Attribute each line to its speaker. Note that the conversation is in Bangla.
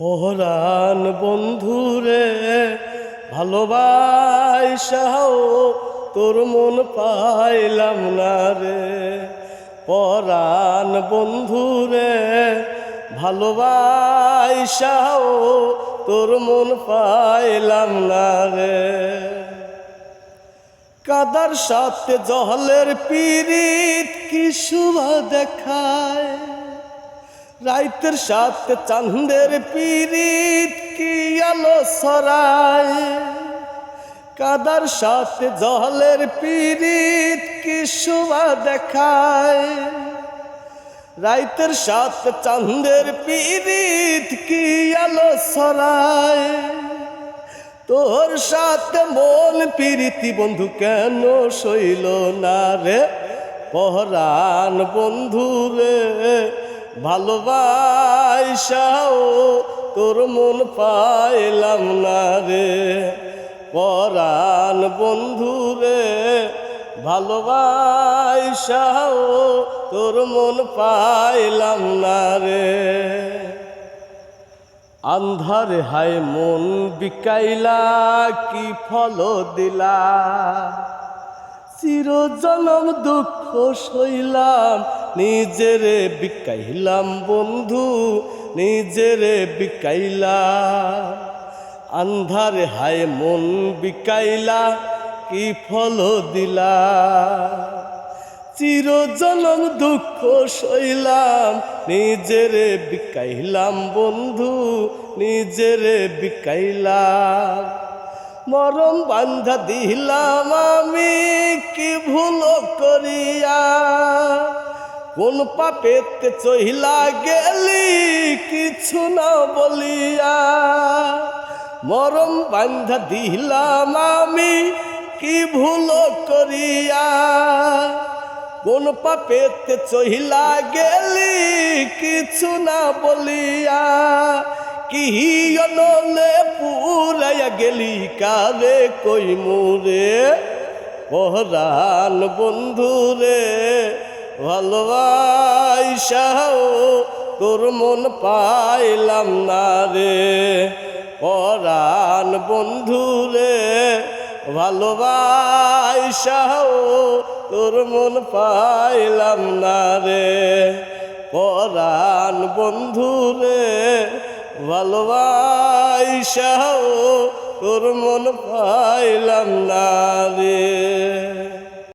Speaker 1: পরাণ বন্ধুরে ভালোবাসাও তোর মন পাইলাম না রে। পরাণ বন্ধুরে ভালোবাসাও তোর মন পাইলাম না রে। কাদার সাথে জহলের পীড়িত কি শোভা দেখায়, রাইতের সাথে চাঁদের পীড়িত কি আলো ছড়ায়। কাদার সাথে জহলের পীড়িত কি শোভা দেখায়, রাইতের সাথে চাঁদের পীড়িত কি আলো ছড়ায়। তোর সাথে মন প্রীতি বন্ধু কেন সইল না রে। পরাণ বন্ধু রে ভালোবাসাও তোর মন পাইলাম না রে। পরাণ বন্ধু রে ভালোবাসাও তোর মন পাইলাম না রে। আন্ধারে হায় মন বিকাইলা কি ফল দিলা, চিরজনম দুঃখ সইলাম নিজেরে বিকাইলাম বন্ধু নিজেরে বিকাইলাম। আন্ধারে হায় মন বিকাইলা কি ফল দিলা, চিরজনম দুঃখ সইলাম নিজেরে বিকাইলাম বন্ধু নিজেরে বিকাইলাম। মরম বান্ধা দিলাম আমি কি ভুল করিয়া, কোন পাপেতে চহিলা গেলি কিছু না বলিয়া। মরম বান্ধা দিলাম আমি কি ভুল করিয়া, কোন পাপেতে চহিলা গেলি কিছু না বলিয়া। কি অনলে পুরাইয়া গেলি কারে কই মোরে। পরাণ বন্ধু রে ভালোবাসাও তোর মন পাইলাম না রে। পরাণ বন্ধু রে ভালোবাসাও তোর মন পাইলাম না রে। পরাণ বন্ধু রে ভালোবাসাও তোর মন পাইলাম না রে।